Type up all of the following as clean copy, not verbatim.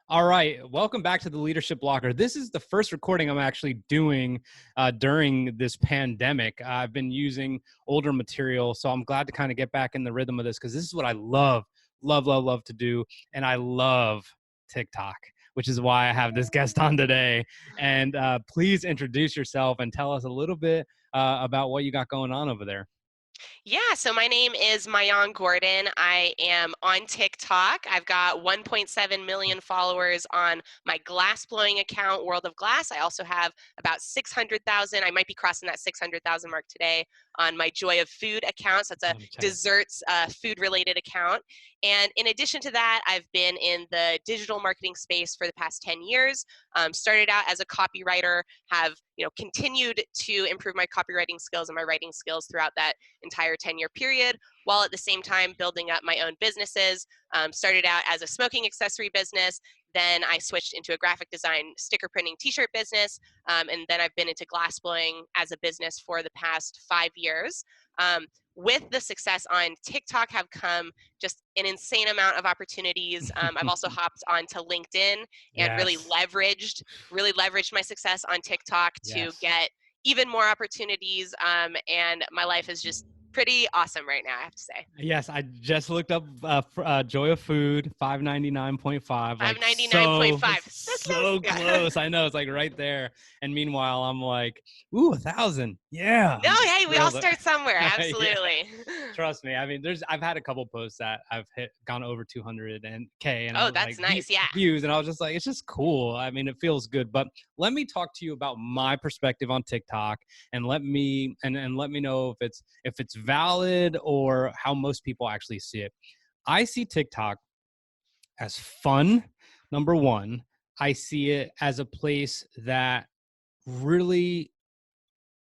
All right. Welcome back to the Leadership Blocker. This is the first recording I'm actually doing during this pandemic. I've been using older material, so I'm glad to kind of get back in the rhythm of this because this is what I love to do. And I love TikTok, which is why I have this guest on today. And please introduce yourself and tell us a little bit about what you got going on over there. Yeah, so my name is Maayan. I am on TikTok. I've got 1.7 million followers on my glass blowing account, World of Glass. I also have about 600,000. I might be crossing that 600,000 mark today on my Joy of Food account. So it's a I'm check it. desserts, food related account. And in addition to that, I've been in the digital marketing space for the past 10 years. Started out as a copywriter, have continued to improve my copywriting skills and my writing skills throughout that entire 10-year period, while at the same time building up my own businesses. Started out as a smoking accessory business, then I switched into a graphic design sticker printing t-shirt business, and then I've been into glass blowing as a business for the past 5 years. With the success on TikTok have come just an insane amount of opportunities. I've also hopped onto LinkedIn and Yes. really leveraged my success on TikTok to Yes. get even more opportunities. And my life is just pretty awesome right now, I have to say. Yes, I just looked up Joy of Food, 599.5, like 599.5. So close. so Yeah. close. I know it's like right there. And meanwhile, I'm like, ooh, 1,000. Yeah, No, I'm hey, we all thrilled. start somewhere. Yeah, Absolutely. trust me. I mean, I've had a couple posts that I've gone over 200 and K, and I Oh, was like that's nice. Yeah. views, and I was just like, it's just cool. I mean, it feels good. But let me talk to you about my perspective on TikTok, and let me know if it's valid or how most people actually see it. I see TikTok as fun. Number one, I see it as a place that really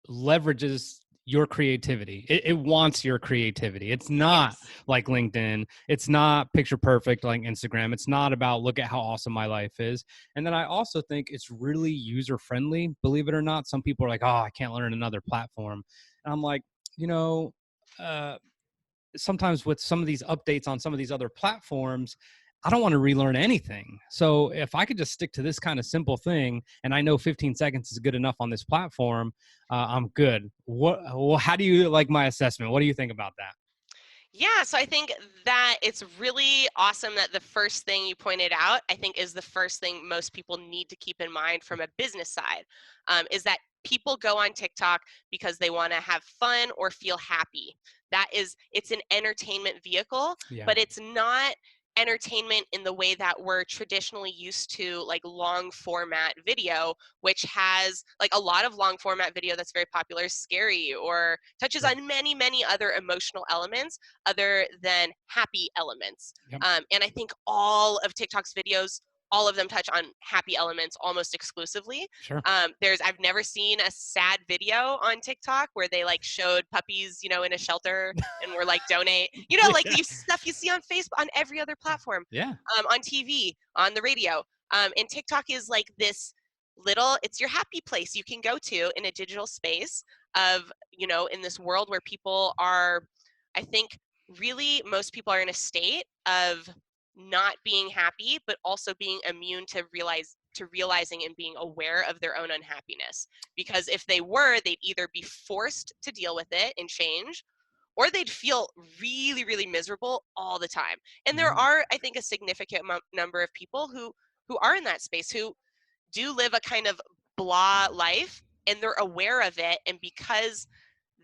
leverages your creativity. It wants your creativity. It's not Yes. like LinkedIn. It's not picture perfect like Instagram. It's not about look at how awesome my life is. And then I also think it's really user friendly. Believe it or not, some people are like, oh, I can't learn another platform. And I'm like, you know, uh, sometimes with some of these updates on some of these other platforms, I don't want to relearn anything. So if I could just stick to this kind of simple thing, and I know 15 seconds is good enough on this platform, I'm good. How do you like my assessment? What do you think about that? Yeah, so I think that it's really awesome that the first thing you pointed out, I think, is the first thing most people need to keep in mind from a business side, is that people go on TikTok because they want to have fun or feel happy. It's an entertainment vehicle, Yeah. but it's not entertainment in the way that we're traditionally used to, like long format video, which has like a lot of long format video that's very popular, is scary or touches Sure. on many other emotional elements other than happy elements. Yep. And I think all of TikTok's videos, all of them touch on happy elements almost exclusively. Sure. I've never seen a sad video on TikTok where they like showed puppies, in a shelter and were like donate, like Yeah. you stuff you see on Facebook, on every other platform, Yeah. on TV, on the radio. And TikTok is like this it's your happy place you can go to in a digital space of, in this world where people are, I think, really most people are in a state of not being happy, but also being immune to realizing and being aware of their own unhappiness. Because if they were, they'd either be forced to deal with it and change, or they'd feel really miserable all the time. And there Mhm. are, I think, a significant number of people who are in that space, who do live a kind of blah life, and they're aware of it, and because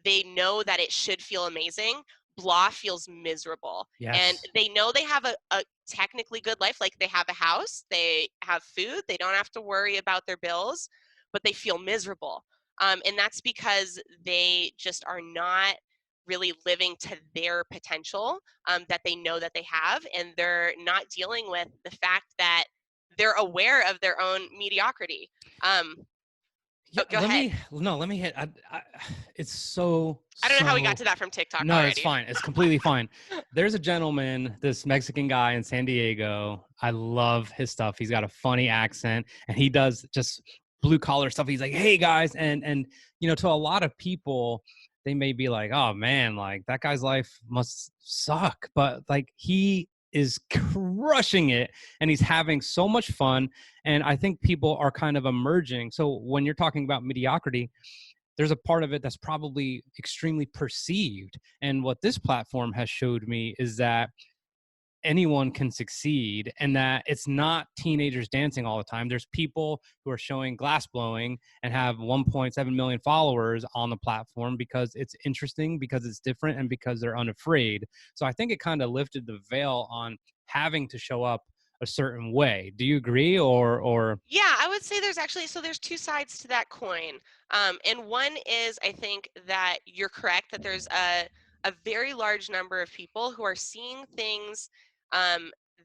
they know that it should feel amazing, blah feels miserable. And Yes. they know they have a technically good life, like they have a house, they have food, they don't have to worry about their bills, but they feel miserable. And that's because they just are not really living to their potential, that they know that they have, and they're not dealing with the fact that they're aware of their own mediocrity. Um, Yeah. go ahead. Let me hit. It's so, I don't know how we got so. to that from TikTok No, it's already. fine. It's completely fine. There's a gentleman, this Mexican guy in San Diego. I love his stuff. He's got a funny accent, and he does just blue collar stuff. He's like, "Hey guys," and to a lot of people, they may be like, "Oh man, like that guy's life must suck," but like he is crushing it, and he's having so much fun. And I think people are kind of emerging. So when you're talking about mediocrity, there's a part of it that's probably extremely perceived. And what this platform has showed me is that anyone can succeed, and that it's not teenagers dancing all the time. There's people who are showing glass blowing and have 1.7 million followers on the platform because it's interesting, because it's different, and because they're unafraid. So I think it kind of lifted the veil on having to show up a certain way. Do you agree? Or Yeah, I would say there's actually, so there's two sides to that coin. And one is, I think that you're correct that there's a very large number of people who are seeing things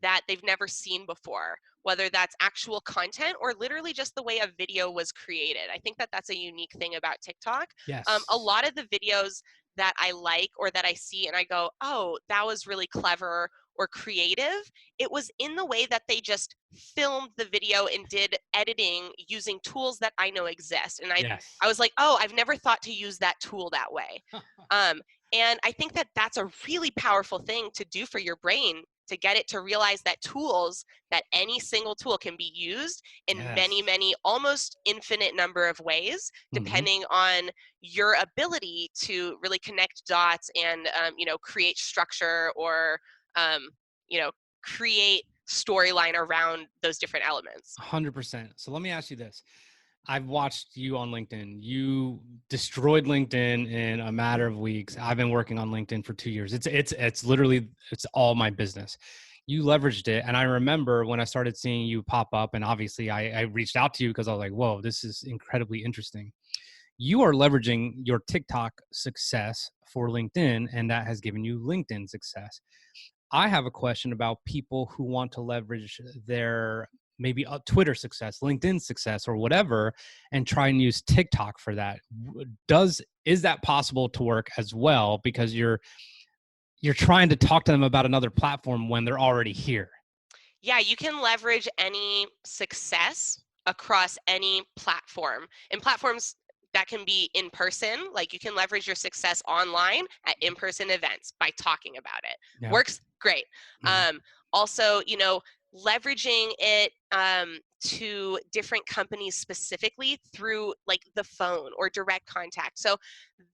that they've never seen before, whether that's actual content or literally just the way a video was created. I think that that's a unique thing about TikTok. A yes. lot of the videos that I like or that I see and I go, oh, that was really clever or creative, it was in the way that they just filmed the video and did editing using tools that I know exist. And Yes. I was like, oh, I've never thought to use that tool that way. Um, and I think that that's a really powerful thing to do for your brain, to get it to realize that tools, that any single tool can be used in many, Yes. many, almost infinite number of ways, Hmm. depending on your ability to really connect dots and, create structure or, um, create storyline around those different elements. 100%. So let me ask you this. I've watched you on LinkedIn. You destroyed LinkedIn in a matter of weeks. I've been working on LinkedIn for 2 years. It's literally, it's all my business. You leveraged it, and I remember when I started seeing you pop up, and obviously I reached out to you because I was like, "Whoa, this is incredibly interesting." You are leveraging your TikTok success for LinkedIn, and that has given you LinkedIn success. I have a question about people who want to leverage their maybe a Twitter success, LinkedIn success, or whatever, and try and use TikTok for that. Is that possible to work as well? Because you're trying to talk to them about another platform when they're already here. Yeah, you can leverage any success across any platform. And platforms that can be in person, like you can leverage your success online at in-person events by talking about it. Yeah. Works great. Mhm. Also, leveraging it to different companies specifically through like the phone or direct contact. So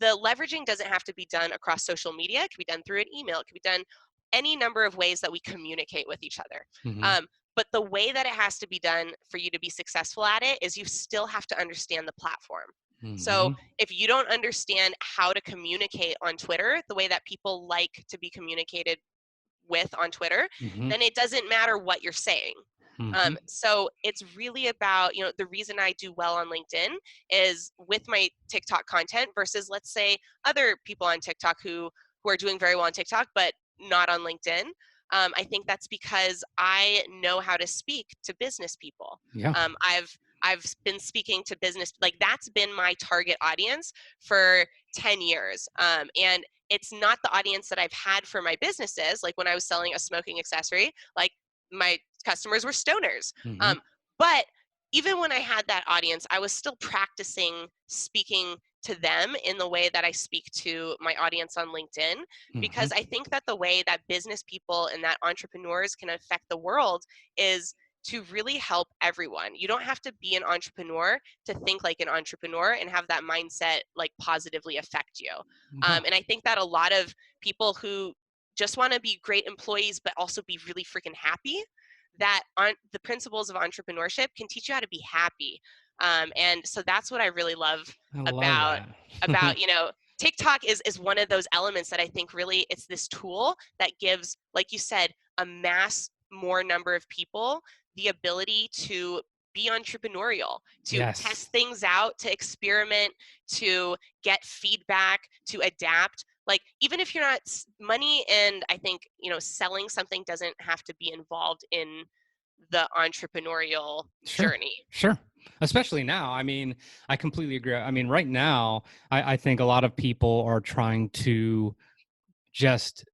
the leveraging doesn't have to be done across social media. It can be done through an email. It can be done any number of ways that we communicate with each other. Mhm. But the way that it has to be done for you to be successful at it is you still have to understand the platform. So Mhm. if you don't understand how to communicate on Twitter the way that people like to be communicated with on Twitter, Mhm. then it doesn't matter what you're saying. Mhm. So it's really about, the reason I do well on LinkedIn is with my TikTok content versus, let's say, other people on TikTok who are doing very well on TikTok, but not on LinkedIn. I think that's because I know how to speak to business people. Yeah. I've been speaking to business, like that's been my target audience for 10 years. And it's not the audience that I've had for my businesses. Like when I was selling a smoking accessory, like my customers were stoners. Mhm. Um, but even when I had that audience, I was still practicing speaking to them in the way that I speak to my audience on LinkedIn, Mhm. because I think that the way that business people and that entrepreneurs can affect the world is to really help everyone. You don't have to be an entrepreneur to think like an entrepreneur and have that mindset like positively affect you. Yeah. And I think that a lot of people who just want to be great employees but also be really freaking happy, that on the principles of entrepreneurship can teach you how to be happy. And so that's what I really love I love about that. TikTok is one of those elements that I think really it's this tool that gives, like you said, a mass more number of people the ability to be entrepreneurial, to Yes. test things out, to experiment, to get feedback, to adapt. Like even if you're not money, and I think selling something doesn't have to be involved in the entrepreneurial Sure. journey. Sure. Especially now. I mean, I completely agree. I mean, right now, I think a lot of people are trying to just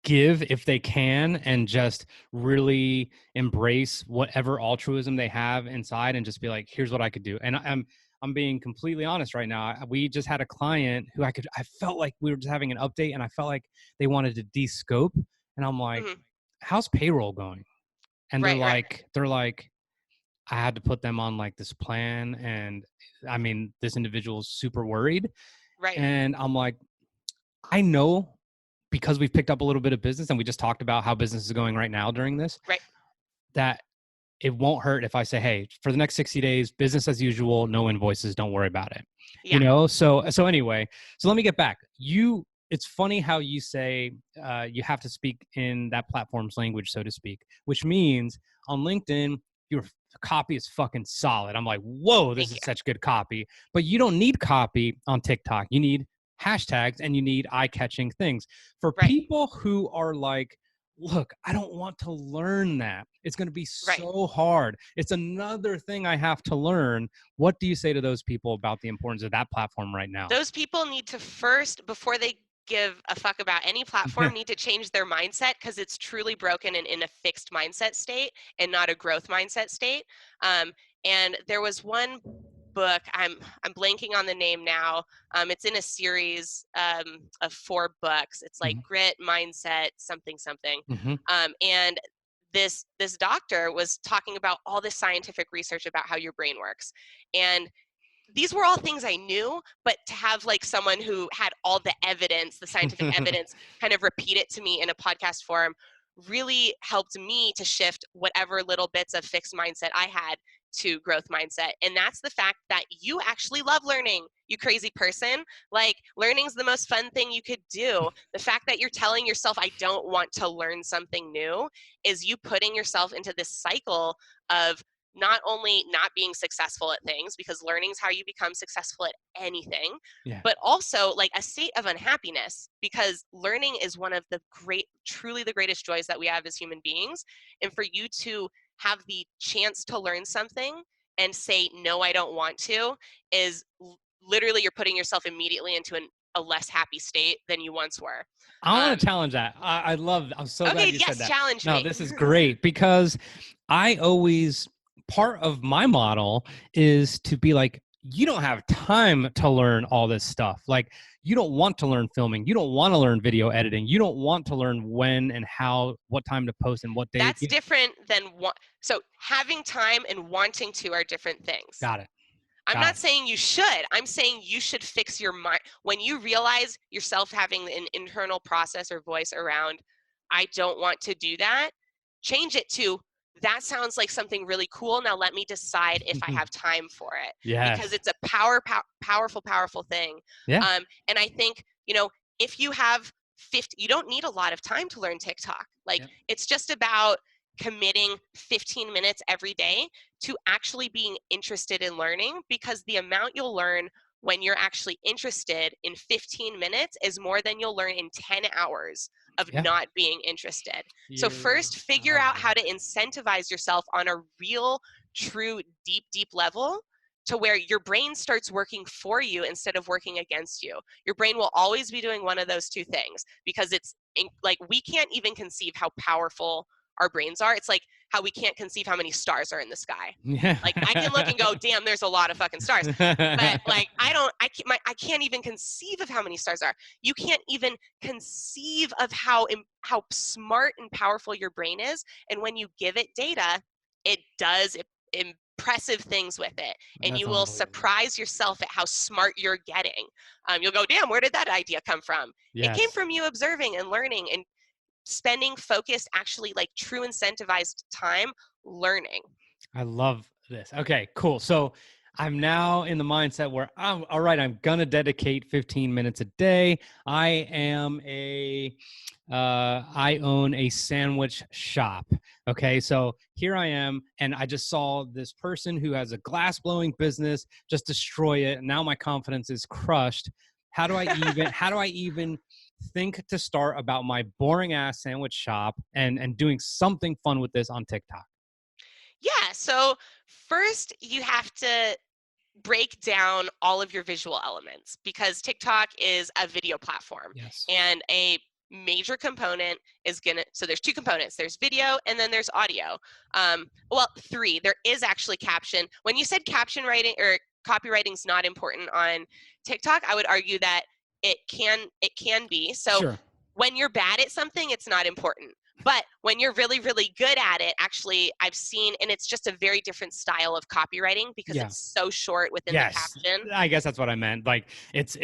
give if they can, and just really embrace whatever altruism they have inside, and just be like, here's what I could do. And I'm being completely honest right now. We just had a client who I felt like we were just having an update, and I felt like they wanted to de-scope, and I'm like, Mhm. how's payroll going? And Right, right, they're like, I had to put them on like this plan. And I mean, this individual's super worried. right, And I'm like, I know because we've picked up a little bit of business and we just talked about how business is going right now during this, right. that it won't hurt if I say, hey, for the next 60 days, business as usual, no invoices, don't worry about it. You Yeah, know? So anyway, so let me get back. It's funny how you say you have to speak in that platform's language, so to speak, which means on LinkedIn, your copy is fucking solid. I'm like, whoa, this thank is you. such good copy. But you don't need copy on TikTok. You need hashtags and you need eye-catching things. For Right, people who are like, look, I don't want to learn that. It's going to be right. so hard. It's another thing I have to learn. What do you say to those people about the importance of that platform right now? Those people need to first, before they give a fuck about any platform, need to change their mindset because it's truly broken and in a fixed mindset state and not a growth mindset state. Um, and there was one book, I'm blanking on the name now. It's in a series of 4 books. It's like Mhm. grit, mindset, something something. Mhm. And this doctor was talking about all this scientific research about how your brain works. And these were all things I knew, but to have like someone who had all the evidence, the scientific evidence, kind of repeat it to me in a podcast form really helped me to shift whatever little bits of fixed mindset I had to growth mindset. And that's the fact that you actually love learning, you crazy person. Like, learning's the most fun thing you could do. The fact that you're telling yourself, I don't want to learn something new, is you putting yourself into this cycle of not only not being successful at things, because learning is how you become successful at anything, Yeah. but also like a state of unhappiness, because learning is one of the truly the greatest joys that we have as human beings. And for you to have the chance to learn something and say, no, I don't want to, is literally you're putting yourself immediately into a less happy state than you once were. I want Um, to challenge that. I love, I'm so glad okay, you said yes, that. challenge No, me. this is great because I always, part of my model is to be like, you don't have time to learn all this stuff. Like, you don't want to learn filming. You don't want to learn video editing. You don't want to learn when and how, what time to post and what day. That's different than so having time and wanting to are different things. Got it. I'm Got not it. saying you should. I'm saying you should fix your mind. When you realize yourself having an internal process or voice around, I don't want to do that, change it to, that sounds like something really cool. Now let me decide if I have time for it. Because Yes. it's a powerful thing. Yeah. And I think, if you have 50, you don't need a lot of time to learn TikTok. Like, Yep. it's just about committing 15 minutes every day to actually being interested in learning, because the amount you'll learn when you're actually interested in 15 minutes is more than you'll learn in 10 hours of Yeah. not being interested. So You're, first I figure love out that. how to incentivize yourself on a real, true, deep level, to where your brain starts working for you instead of working against you. Your brain will always be doing one of those two things, because it's like, we can't even conceive how powerful our brains are. It's like how we can't conceive how many stars are in the sky. Yeah. Like, I can look and go, damn, there's a lot of fucking stars. But like, I can't even conceive of how many stars are. You can't even conceive of how smart and powerful your brain is. And when you give it data, it does impressive things with it, and That's you will unbelievable. surprise yourself at how smart you're getting. You'll go, damn, where did that idea come from? It came Yes. from you observing and learning and spending focused, actually like true incentivized time learning. I love this. Okay, cool. So I'm now in the mindset where I'm all right. I'm gonna dedicate 15 minutes a day. I own a sandwich shop. Okay, so here I am, and I just saw this person who has a glass blowing business just destroy it. And now my confidence is crushed. How do I even think to start about my boring ass sandwich shop and doing something fun with this on TikTok? Yeah, so first you have to break down all of your visual elements, because TikTok is a video platform, Yes. and a major component is so there's 2 components. There's video and then there's audio. Well, 3. There is actually caption. When you said caption writing or copywriting is not important on TikTok, I would argue that it can be. So Sure. when you're bad at something, it's not important. But when you're really, really good at it, actually, I've seen, and it's just a very different style of copywriting because Yeah. it's so short within the Yes. caption. I guess that's what I meant. Like it's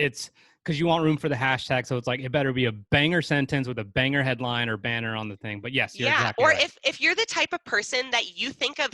because you want room for the hashtag. So it's like it better be a banger sentence with a banger headline or banner on the thing. But yes, you're Yeah, exactly or right. if you're the type of person that you think of,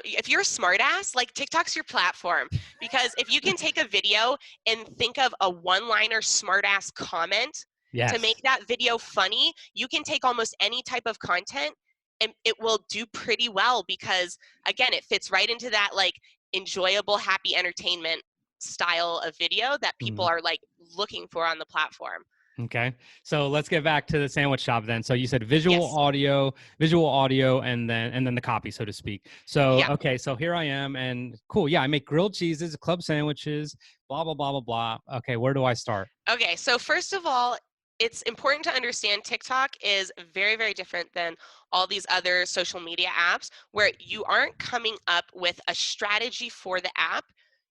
if you're a smartass, like TikTok's your platform, because if you can take a video and think of a one-liner smartass comment to make Yes. that video funny, you can take almost any type of content and it will do pretty well because again, it fits right into that like enjoyable, happy entertainment style of video that people Mhm. are like looking for on the platform. Okay. So let's get back to the sandwich shop then. So you said Yes. visual audio, and then the copy, so to speak. So Yeah. okay, so here I am, and cool. Yeah, I make grilled cheeses, club sandwiches, blah blah blah blah blah. Okay, where do I start? Okay, so first of all, it's important to understand TikTok is very, very different than all these other social media apps where you aren't coming up with a strategy for the app.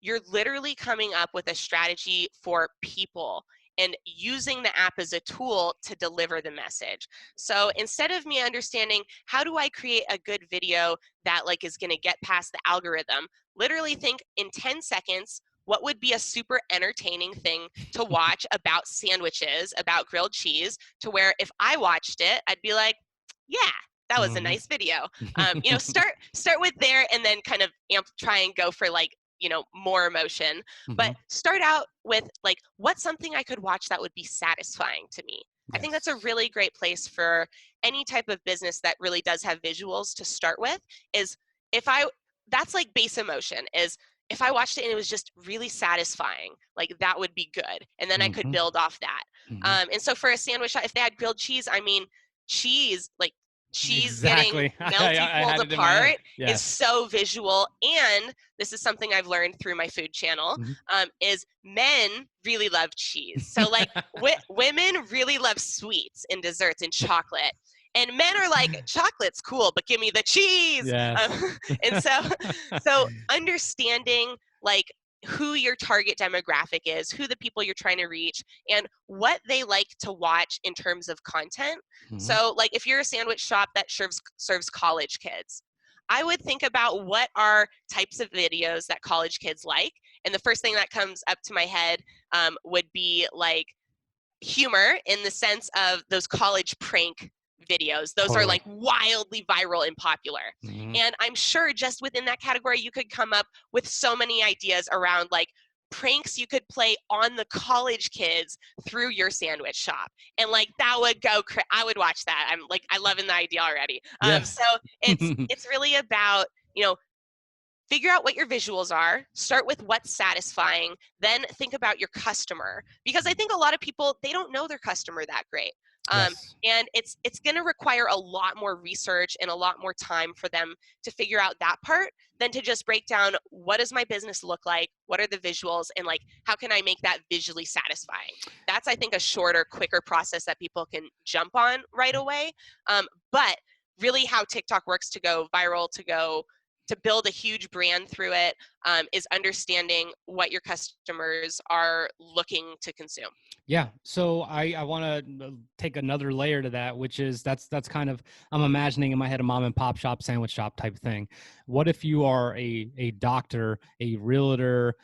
You're literally coming up with a strategy for people and using the app as a tool to deliver the message. So instead of me understanding how do I create a good video that like is going to get past the algorithm, literally think in 10 seconds, what would be a super entertaining thing to watch about sandwiches, about grilled cheese, to where if I watched it, I'd be like, yeah, that was a Mhm. nice video. Start with there and then kind of try and go for like more emotion, but Mhm. start out with like what's something I could watch that would be satisfying to me. I think that's a Yes. really great place for any type of business that really does have visuals to start with. Is if I that's like base emotion is if I watched it and it was just really satisfying, like that would be good. And then I could Mhm. build off that. Mhm. And so for a sandwich, if they had grilled cheese, I mean, cheese, like cheese getting Exactly. melty I pulled had it in my head. apart is Yes. so visual. And this is something I've learned through my food channel, Mhm. is men really love cheese. So like women really love sweets and desserts and chocolate. And men are like, chocolate's cool, but give me the cheese. Yes. And so understanding like who your target demographic is, who the people you're trying to reach, and what they like to watch in terms of content. Mhm. So, like if you're a sandwich shop that serves college kids, I would think about what are types of videos that college kids like. And the first thing that comes up to my head would be like humor in the sense of those college prank videos. Those are Totally. like wildly viral and popular. Mhm. And I'm sure just within that category, you could come up with so many ideas around like pranks you could play on the college kids through your sandwich shop. And like that would go, I would watch that. I'm like, I love the idea already. Yes. So it's really about, figure out what your visuals are, start with what's satisfying, then think about your customer, because I think a lot of people, they don't know their customer that great. Yes. And it's going to require a lot more research and a lot more time for them to figure out that part than to just break down what does my business look like, what are the visuals, and like how can I make that visually satisfying. That's, I think, a shorter, quicker process that people can jump on right away. But really how TikTok works to go viral, to build a huge brand through it, is understanding what your customers are looking to consume. Yeah. So I want to take another layer to that, which is that's kind of I'm imagining in my head a mom and pop shop, sandwich shop type thing. What if you are a doctor, a realtor,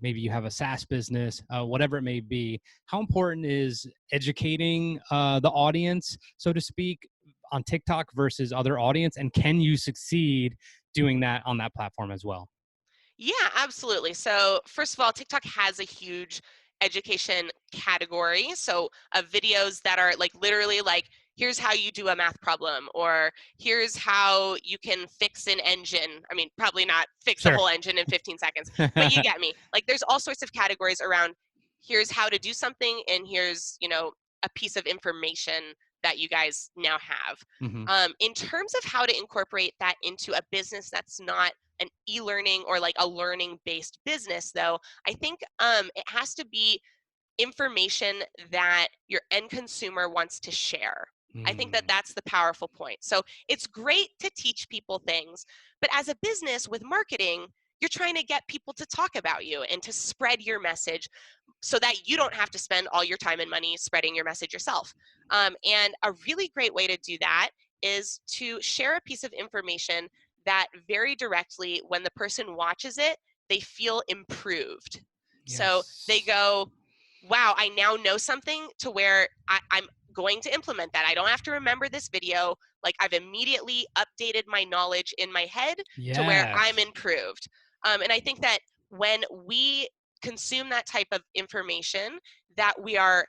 maybe you have a SaaS business, whatever it may be? How important is educating the audience, so to speak, on TikTok versus other audience, and can you succeed doing that on that platform as well? Yeah, absolutely. So, first of all, TikTok has a huge education category. So, of videos that are like literally like, here's how you do a math problem, or here's how you can fix an engine. I mean, probably not fix a Sure. whole engine in 15 seconds, but you get me. Like, there's all sorts of categories around here's how to do something, and here's, a piece of information that you guys now have. Hmm. In terms of how to incorporate that into a business that's not an e-learning or like a learning based business, though, I think it has to be information that your end consumer wants to share. I think that Mm. that's the powerful point. So it's great to teach people things, but as a business with marketing, you're trying to get people to talk about you and to spread your message so that you don't have to spend all your time and money spreading your message yourself. And a really great way to do that is to share a piece of information that very directly, when the person watches it, they feel improved. So they Yes. go, wow, I now know something to where I'm going to implement that. I don't have to remember this video. Like, I've immediately updated my knowledge in my head to where I'm Yes. improved. And I think that when we consume that type of information, that we are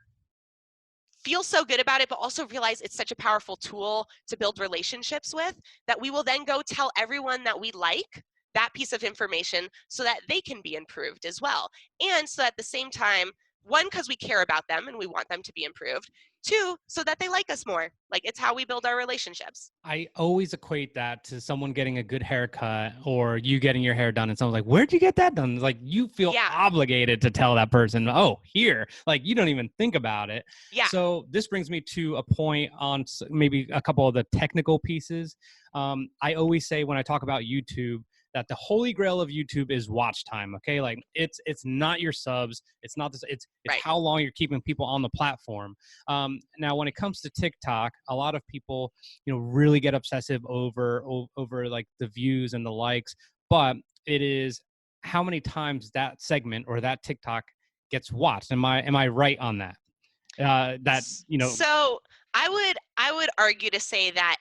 feel so good about it, but also realize it's such a powerful tool to build relationships with, that we will then go tell everyone that we like that piece of information so that they can be improved as well. And so at the same time, one, because we care about them and we want them to be improved. Two, so that they like us more. Like, it's how we build our relationships. I always equate that to someone getting a good haircut or you getting your hair done and someone's like, where'd you get that done? It's like, you feel Yeah, obligated to tell that person, oh, here. Like, you don't even think about it. yeah, So this brings me to a point on maybe a couple of the technical pieces. I always say when I talk about YouTube, that the holy grail of YouTube is watch time. Okay, like it's not your subs, it's not this, it's right. how long you're keeping people on the platform. Now, when it comes to TikTok, a lot of people, really get obsessive over like the views and the likes, but it is how many times that segment or that TikTok gets watched. Am I right on that? That So I would argue to say that,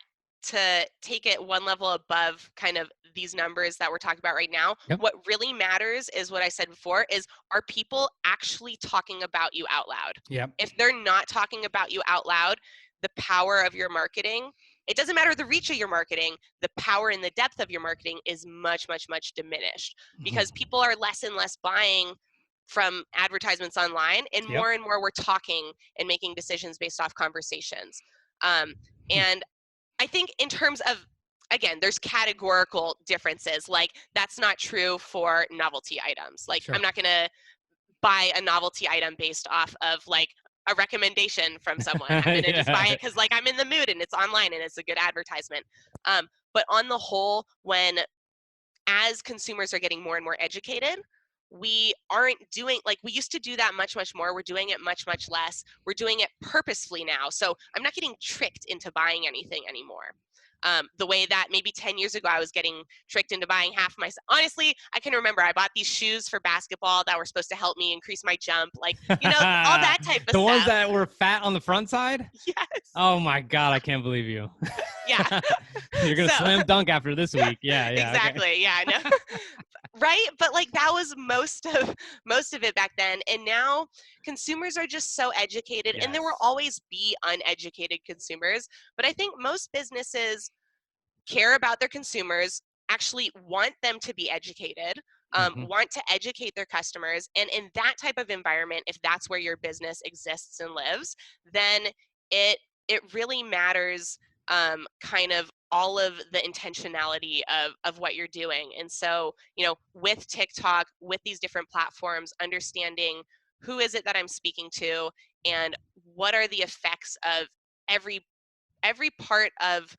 to take it one level above kind of these numbers that we're talking about right now, Yep. what really matters is what I said before, is, are people actually talking about you out loud? Yep. If they're not talking about you out loud, the power of your marketing, it doesn't matter the reach of your marketing, the power and the depth of your marketing is much, much, much diminished, because Mhm. people are less and less buying from advertisements online, and Yep. more we're talking and making decisions based off conversations. Um, Hmm. and I think in terms of, again, there's categorical differences. Like, that's not true for novelty items. Like, I'm Sure. not going to buy a novelty item based off of like a recommendation from someone. I'm going to just buy Yeah. it because like I'm in the mood and it's online and it's a good advertisement. But on the whole, when, as consumers are getting more and more educated, we aren't doing, like, we used to do that much, much more. We're doing it much, much less. We're doing it purposefully now. So I'm not getting tricked into buying anything anymore. The way that maybe 10 years ago I was getting tricked into buying half my, honestly, I can remember I bought these shoes for basketball that were supposed to help me increase my jump, like, all that type of The ones stuff. that were fat on the front side? Yes. Oh my God, I can't believe you. Yeah. You're gonna So slam dunk after this week. Yeah, yeah, okay. exactly. Yeah, I know. Right, but like that was most of it back then, and now consumers are just so educated, and there will Yes. always be uneducated consumers, but I think most businesses care about their consumers, actually want them to be educated, Hmm. want to educate their customers, and in that type of environment, if that's where your business exists and lives, then it really matters, kind of all of the intentionality of what you're doing. And so, with TikTok, with these different platforms, understanding who is it that I'm speaking to, and what are the effects of every part of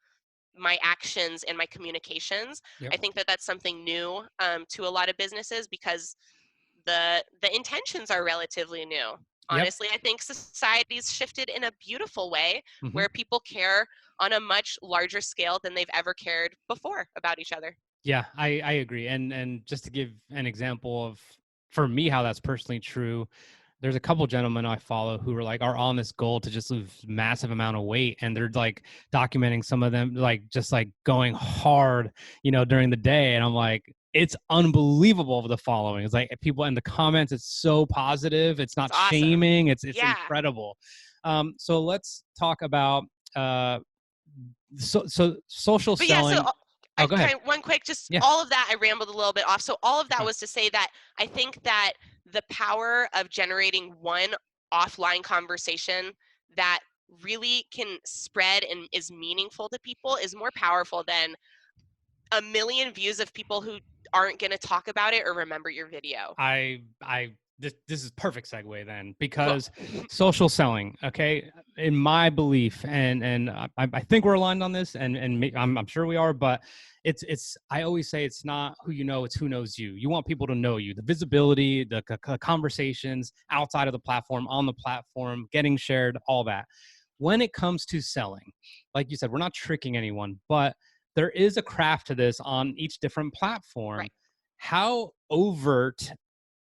my actions and my communications. Yep. I think that that's something new, to a lot of businesses, because the intentions are relatively new. Yep. Honestly, I think society's shifted in a beautiful way, Hmm. where people care on a much larger scale than they've ever cared before about each other. Yeah, I agree. And just to give an example of, for me, how that's personally true, there's a couple gentlemen I follow who are on this goal to just lose massive amount of weight, and they're like documenting some of them like just like going hard, during the day, and I'm like, it's unbelievable the following. It's like people in the comments, it's so positive, it's It's not awesome. shaming, it's Yeah. incredible. So let's talk about uh so social But yeah, so selling. Oh, I go ahead. kind of one quick, just Yeah. all of that, I rambled a little bit off. So all of that Fine. was to say that I think that the power of generating one offline conversation that really can spread and is meaningful to people is more powerful than a million views of people who aren't going to talk about it or remember your video. I this is perfect segue then, Cool. because social selling, okay, in my belief, and I think we're aligned on this, and I'm sure we are, but it's I always say it's not who you know, it's who knows you. You want people to know you, the visibility, the conversations outside of the platform, on the platform, getting shared, all that. When it comes to selling, like you said, we're not tricking anyone, but there is a craft to this on each different platform. Right. How overt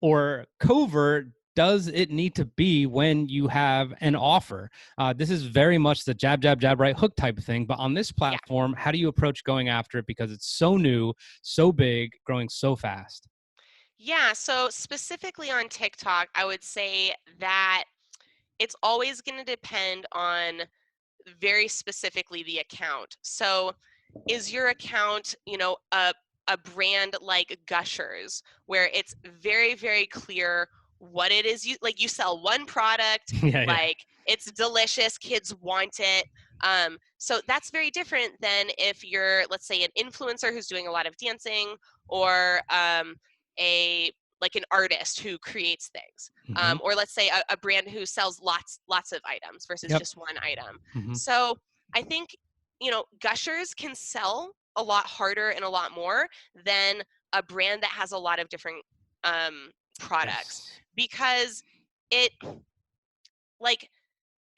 or covert does it need to be when you have an offer? This is very much the jab, jab, jab, right hook type of thing. But on this Yeah. platform, how do you approach going after it? Because it's so new, so big, growing so fast. Yeah. So specifically on TikTok, I would say that it's always going to depend on very specifically the account. So is your account, a brand like Gushers, where it's very, very clear what it is you sell one product, Yeah, yeah. like it's delicious, kids want it. So that's very different than if you're, let's say, an influencer who's doing a lot of dancing, or a like an artist who creates things, Hmm. or let's say a brand who sells lots of items versus Yep. just one item. Hmm. So I think, Gushers can sell a lot harder and a lot more than a brand that has a lot of different products, Yes. because it, like,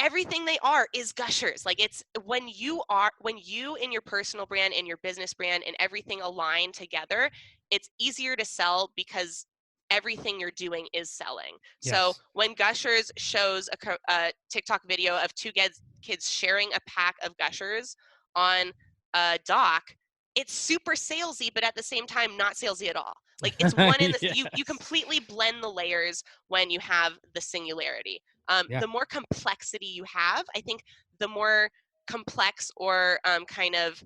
everything they are is Gushers. Like, it's when you and your personal brand and your business brand and everything align together, it's easier to sell because everything you're doing is selling. So Yes. when Gushers shows a TikTok video of kids sharing a pack of Gushers on a dock, it's super salesy, but at the same time not salesy at all. Like, it's one in the you Yes. completely blend the layers when you have the singularity. Yeah. The more complexity you have, I think the more complex, or kind of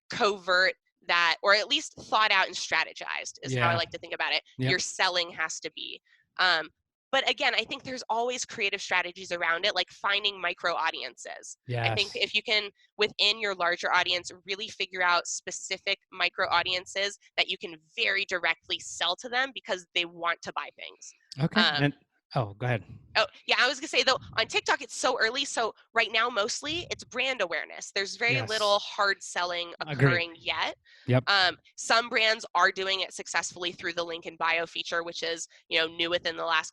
covert, that, or at least thought out and strategized, is how I Yeah. like to think about it, Yep. your selling has to be. Um, but again, I think there's always creative strategies around it, like finding micro audiences. I think Yes. if you can, within your larger audience, really figure out specific micro audiences that you can very directly sell to them because they want to buy things. Okay. Um, And oh, go ahead. Oh, yeah, I was gonna say though, on TikTok it's so early. So right now, mostly it's brand awareness. There's very Yes. little hard selling Agree. occurring yet. Yep. Some brands are doing it successfully through the link in bio feature, which is, new within the last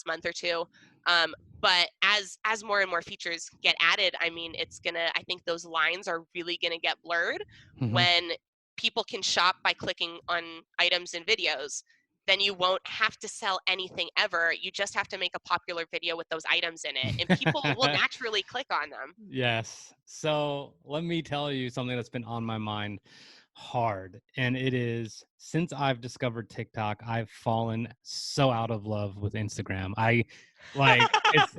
month or two. But as more and more features get added, I mean, I think those lines are really gonna get blurred Hmm. when people can shop by clicking on items and videos. Then you won't have to sell anything ever. You just have to make a popular video with those items in it, and people will naturally click on them. Yes. So let me tell you something that's been on my mind hard. And it is, since I've discovered TikTok, I've fallen so out of love with Instagram.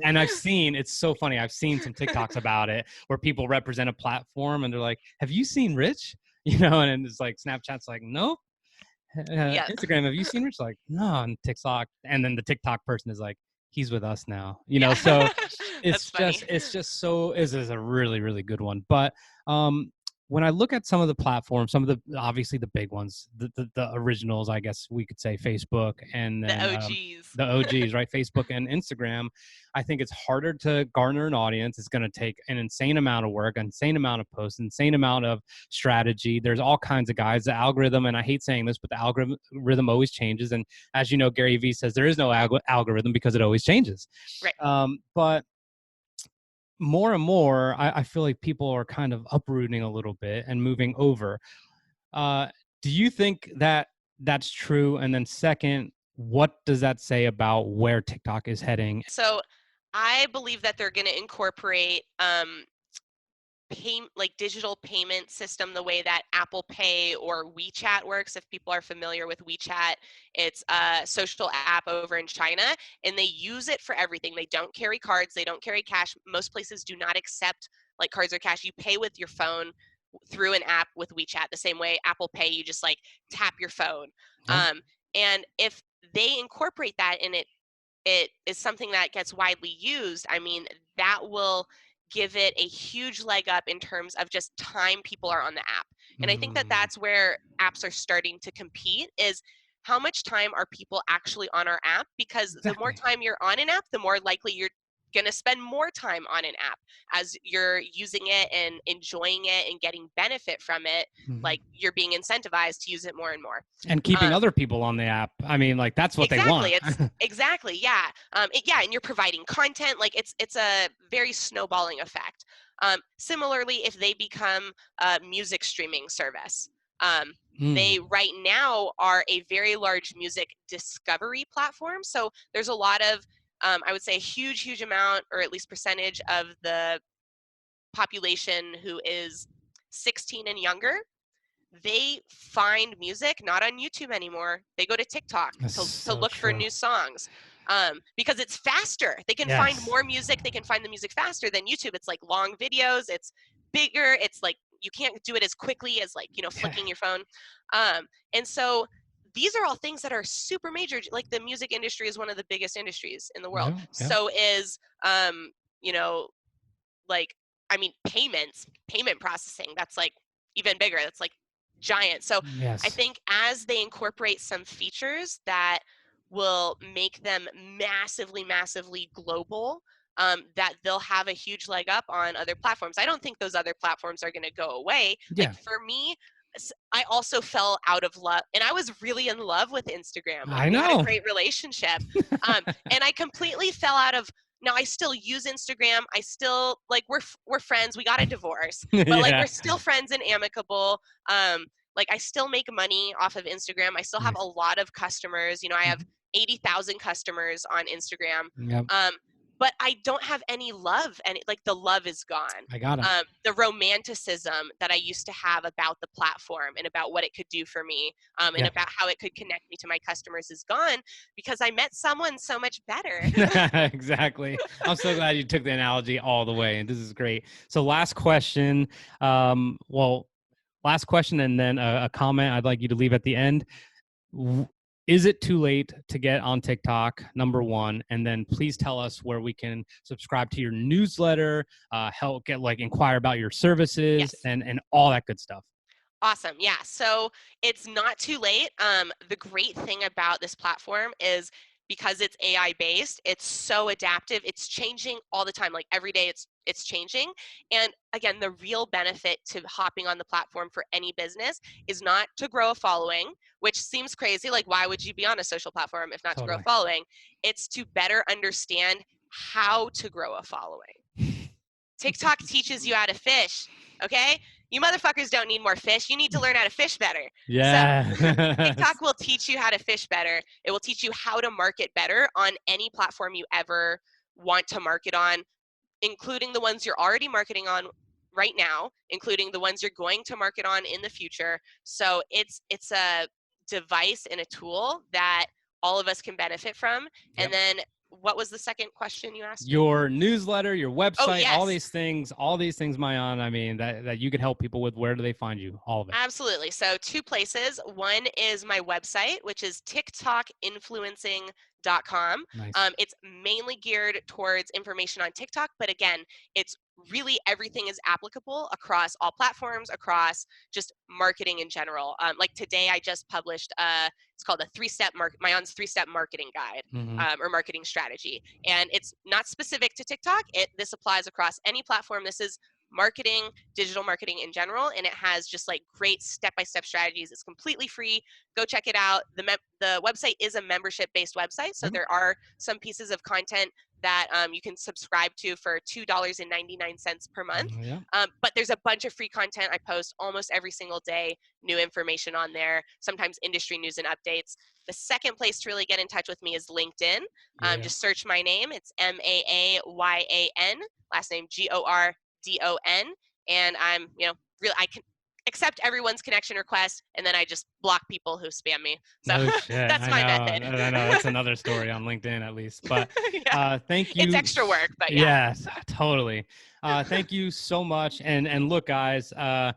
And I've seen, it's so funny. I've seen some TikToks about it where people represent a platform and they're like, have you seen Rich? And it's like Snapchat's like, nope. Yeah, Instagram, have you seen Rich? Like, no, on TikTok. And then the TikTok person is like, he's with us now. yeah. So That's funny. it's just so this is a really, really good one. But when I look at some of the platforms, some of the obviously the big ones, the originals, I guess we could say Facebook, and The then OGs. the OGs, right? Facebook and Instagram. I think it's harder to garner an audience. It's going to take an insane amount of work, insane amount of posts, insane amount of strategy. There's all kinds of guys. The algorithm, and I hate saying this, but the algorithm always changes. And as you know, Gary Vee says there is no algorithm because it always changes. Right. But more and more, I feel like people are kind of uprooting a little bit and moving over. Uh, do you think that that's true? And then second, what does that say about where TikTok is heading? So I believe that they're going to incorporate like digital payment system the way that Apple Pay or WeChat works. If people are familiar with WeChat, it's a social app over in China, and they use it for everything. They don't carry cards, they don't carry cash. Most places do not accept like cards or cash. You pay with your phone through an app with WeChat, the same way Apple Pay, you just like tap your phone. Yeah. And if they incorporate that, and it is something that gets widely used, I mean, that will give it a huge leg up in terms of just time people are on the app. And I think that Mm, that's where apps are starting to compete, is how much time are people actually on our app? Because the more Exactly. time you're on an app, the more likely you're going to spend more time on an app as you're using it and enjoying it and getting benefit from it. Mhm. Like, you're being incentivized to use it more and more. And keeping Um, other people on the app. I mean, like that's what they exactly. want. It's exactly. Yeah. Yeah. And you're providing content. Like, it's a very snowballing effect. Similarly, if they become a music streaming service, they Mm. right now are a very large music discovery platform. So there's a lot of, I would say, a huge amount, or at least percentage of the population who is 16 and younger. They find music not on YouTube anymore. They go to TikTok That's to so look for true. new songs, because it's faster. They can find Yes. more music. They can find the music faster than YouTube. It's like long videos. It's bigger. It's like you can't do it as quickly as, like, flicking your phone. And so these are all things that are super major. Like, the music industry is one of the biggest industries in the world. Yeah. Yeah. So is, you know, like, I mean, payment processing, that's like even bigger. That's like giant. So I Yes. think as they incorporate some features that will make them massively global, that they'll have a huge leg up on other platforms. I don't think those other platforms are going to go away. Like, Yeah. for me, I also fell out of love, and I was really in love with Instagram. Like, I we had a know. great relationship, and I completely fell out of. Now, I still use Instagram. I still, like, we're friends. We got a divorce, but, like, we're Yeah. still friends and amicable. Like, I still make money off of Instagram. I still have a Nice. lot of customers. I have Mhm. 80,000 customers on Instagram. Yep. Um, but I don't have any love, and, like, the love is gone. I got it. The romanticism that I used to have about the platform and about what it could do for me, and Yeah. about how it could connect me to my customers is gone, because I met someone so much better. Exactly. I'm so glad you took the analogy all the way, and this is great. So, last question. Well, last question, and then a comment I'd like you to leave at the end. W- Is it too late to get on TikTok? Number one, and then please tell us where we can subscribe to your newsletter, help get like inquire about your services, Yes. and all that good stuff. Awesome. Yeah. So it's not too late. The great thing about this platform is, because it's AI based, it's so adaptive. It's changing all the time. Like, every day it's changing. And again, the real benefit to hopping on the platform for any business is not to grow a following, which seems crazy. Like, why would you be on a social platform if not to grow a Totally. following? It's to better understand how to grow a following. TikTok teaches you how to fish. Okay? You motherfuckers don't need more fish. You need to learn how to fish better. So, Yes. TikTok will teach you how to fish better. It will teach you how to market better on any platform you ever want to market on, including the ones you're already marketing on right now, including the ones you're going to market on in the future. So it's a device and a tool that all of us can benefit from. And Yep. then, what was the second question you asked me? Your newsletter, your Oh, website, yes. all these things, Maayan. I mean, that you could help people with. Where do they find you? All of it. Absolutely. So, two places. One is my website, which is tiktokinfluencing.com. Nice. It's mainly geared towards information on TikTok, but again, it's really, everything is applicable across all platforms, across just marketing in general. Like, today, I just published it's called a Maayan's 3-step marketing guide, Hmm. or marketing strategy, and it's not specific to TikTok. This applies across any platform. This is marketing, digital marketing in general, and it has just, like, great step-by-step strategies. It's completely free. Go check it out. The website is a membership-based website, so Yep. there are some pieces of content that you can subscribe to for $2.99 per month. Yep. But there's a bunch of free content. I post almost every single day new information on there, sometimes industry news and updates. The second place to really get in touch with me is LinkedIn. Yeah. Just search my name. It's Maayan, last name Gordon, and I'm, really, I can accept everyone's connection request, and then I just block people who spam me. So No shit. that's I my know. method. I know. That's another story on LinkedIn, at least. But Yeah, thank it's you. extra work, but yeah. Yes, totally. Thank you so much. And look, guys, I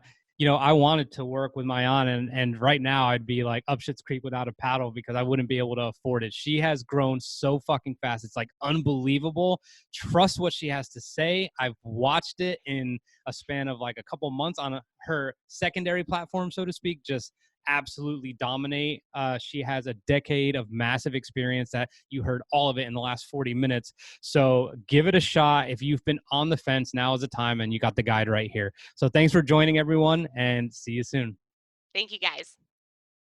wanted to work with Maayan, and right now I'd be like up Shit's Creek without a paddle because I wouldn't be able to afford it. She has grown so fucking fast. It's like unbelievable. Trust what she has to say. I've watched it in a span of like a couple months on her secondary platform, so to speak, just absolutely dominate. She has a decade of massive experience that you heard all of it in the last 40 minutes. So give it a shot. If you've been on the fence, now is the time, and you got the guide right here. So thanks for joining, everyone, and see you soon. Thank you guys.